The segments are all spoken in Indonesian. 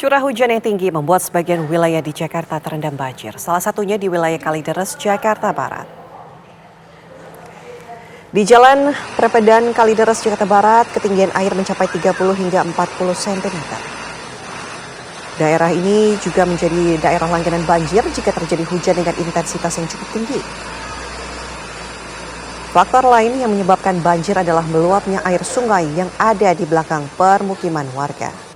Curah hujan yang tinggi membuat sebagian wilayah di Jakarta terendam banjir, salah satunya di wilayah Kalideres, Jakarta Barat. Di Jalan Prepedan Kalideres, Jakarta Barat, ketinggian air mencapai 30 hingga 40 cm. Daerah ini juga menjadi daerah langganan banjir jika terjadi hujan dengan intensitas yang cukup tinggi. Faktor lain yang menyebabkan banjir adalah meluapnya air sungai yang ada di belakang permukiman warga.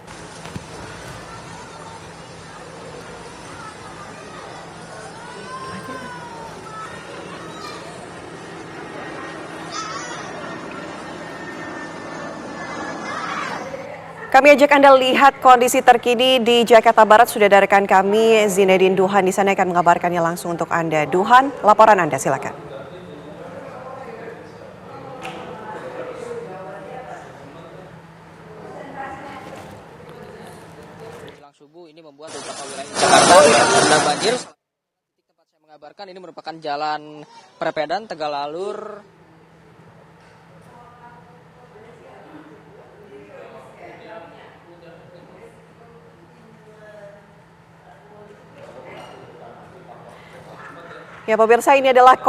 Kami ajak Anda lihat kondisi terkini di Jakarta Barat. Sudah ada rekan kami Zinedine Duhan di sana akan mengabarkannya langsung untuk Anda. Duhan, laporan Anda silakan. Jelang subuh ini membuat beberapa wilayah Jakarta terendam banjir. Tempat saya mengabarkan ini merupakan Jalan Prepedan Tegal Alur. Ya, pemirsa ini adalah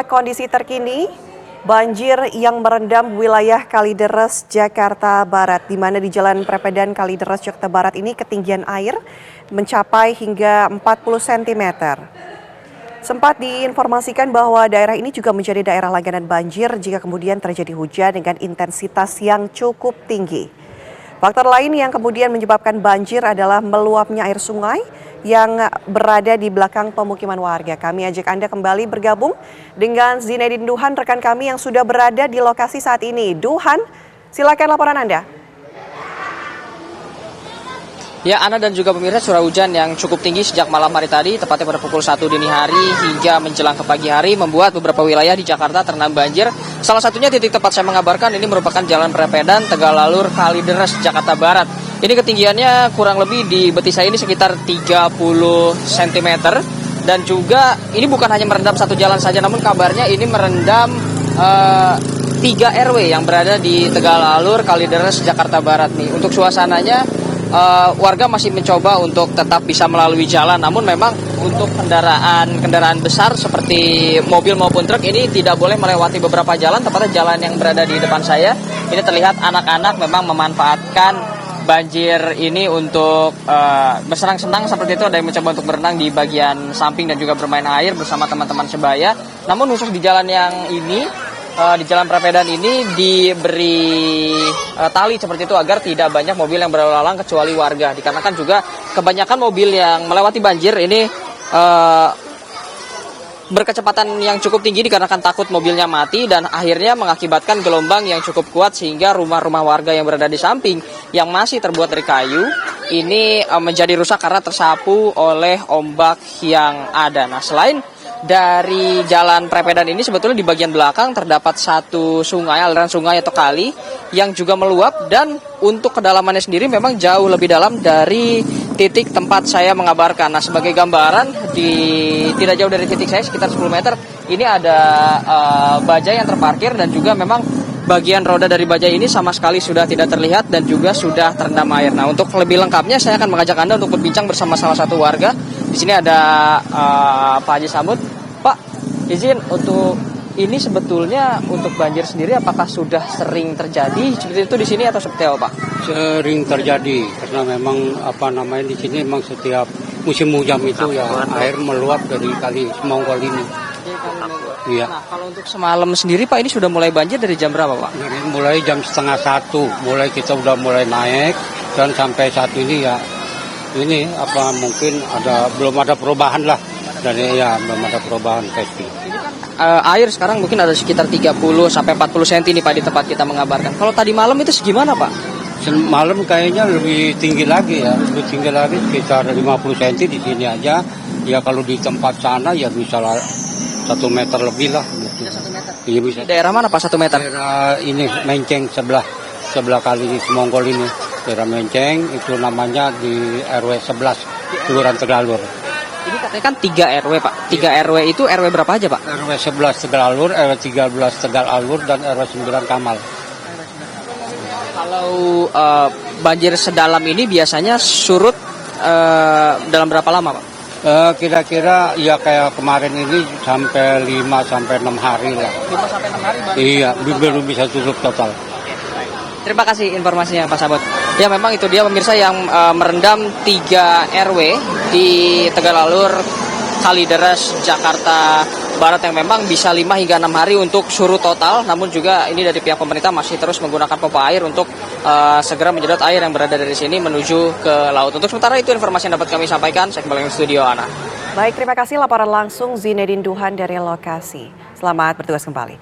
kondisi terkini banjir yang merendam wilayah Kalideres, Jakarta Barat, di mana di Jalan Prepedan Kalideres, Jakarta Barat ini ketinggian air mencapai hingga 40 cm. Sempat diinformasikan bahwa daerah ini juga menjadi daerah langganan banjir jika kemudian terjadi hujan dengan intensitas yang cukup tinggi. Faktor lain yang kemudian menyebabkan banjir adalah meluapnya air sungai yang berada di belakang pemukiman warga. Kami ajak Anda kembali bergabung dengan Zinedine Duhan, rekan kami yang sudah berada di lokasi saat ini. Duhan, silakan laporan Anda. Ya, Ana dan juga pemirsa, curah hujan yang cukup tinggi sejak malam hari tadi, tepatnya pada pukul 1 dini hari hingga menjelang ke pagi hari, membuat beberapa wilayah di Jakarta terendam banjir. Salah satunya titik tempat saya mengabarkan ini merupakan Jalan Prepedan Tegal Alur Kalideres, Jakarta Barat. Ini ketinggiannya kurang lebih di betis saya ini sekitar 30 cm. Dan juga ini bukan hanya merendam satu jalan saja, namun kabarnya ini merendam 3 RW yang berada di Tegal Alur Kalideres, Jakarta Barat nih. Untuk suasananya, warga masih mencoba untuk tetap bisa melalui jalan, namun memang untuk kendaraan besar seperti mobil maupun truk ini tidak boleh melewati beberapa jalan. Tepatnya jalan yang berada di depan saya ini terlihat anak-anak memang memanfaatkan banjir ini untuk bersenang-senang seperti itu. Ada yang mencoba untuk berenang di bagian samping dan juga bermain air bersama teman-teman sebaya. Namun khusus di jalan yang ini, di Jalan Prepedan ini diberi tali seperti itu agar tidak banyak mobil yang berlalu lalang kecuali warga. Dikarenakan juga kebanyakan mobil yang melewati banjir ini berkecepatan yang cukup tinggi dikarenakan takut mobilnya mati, dan akhirnya mengakibatkan gelombang yang cukup kuat sehingga rumah-rumah warga yang berada di samping yang masih terbuat dari kayu ini menjadi rusak karena tersapu oleh ombak yang ada. Nah, selain dari Jalan Prepedan ini sebetulnya di bagian belakang terdapat satu sungai, aliran sungai atau kali yang juga meluap, dan untuk kedalamannya sendiri memang jauh lebih dalam dari titik tempat saya mengabarkan. Nah, sebagai gambaran, tidak jauh dari titik saya sekitar 10 meter ini ada bajai yang terparkir, dan juga memang bagian roda dari bajai ini sama sekali sudah tidak terlihat dan juga sudah terendam air. Nah, untuk lebih lengkapnya saya akan mengajak Anda untuk berbincang bersama salah satu warga. Di sini ada Pak Haji Samud. Pak, izin untuk ini sebetulnya untuk banjir sendiri apakah sudah sering terjadi seperti itu di sini atau seperti apa, Pak? Sering terjadi karena memang di sini memang setiap musim hujan itu ya air meluap dari kali Semonggol ini. Iya. Nah, kalau untuk semalam sendiri Pak, ini sudah mulai banjir dari jam berapa, Pak? Dari mulai jam 12:30 mulai kita udah mulai naik, dan sampai saat ini ya ini mungkin belum ada perubahan lah. Dan ya belum ada perubahan pasti. Air sekarang mungkin ada sekitar 30 sampai 40 cm nih Pak di tempat kita mengabarkan. Kalau tadi malam itu segimana, Pak? Malam kayaknya lebih tinggi lagi ya, sekitar 50 cm di sini aja. Ya kalau di tempat sana ya bisa 1 meter lebih lah. Gitu. 1 meter. Iya bisa. Daerah mana Pak 1 meter? Daerah ini Menceng sebelah kali Semonggol ini. Daerah Menceng itu namanya di RW 11 Kelurahan Tegal Alur. Ini katanya kan 3 RW, Pak. 3 RW itu RW berapa aja, Pak? RW 11 Tegal Alur, RW 13 Tegal Alur, dan RW 9 Kamal. Kalau banjir sedalam ini biasanya surut dalam berapa lama, Pak? Kira-kira ya kayak kemarin ini sampai 5 sampai 6 hari lah. 5 sampai 6 hari baru. Iya, belum bisa surut total. Terima kasih informasinya Pak Sabot. Ya memang itu dia pemirsa yang merendam 3 RW di Tegalalur, Kalideres, Jakarta Barat yang memang bisa 5 hingga 6 hari untuk surut total. Namun juga ini dari pihak pemerintah masih terus menggunakan pompa air untuk segera menyedot air yang berada dari sini menuju ke laut. Untuk sementara itu informasi yang dapat kami sampaikan. Saya kembali ke studio, Ana. Baik, terima kasih laporan langsung Zinedine Duhan dari lokasi. Selamat bertugas kembali.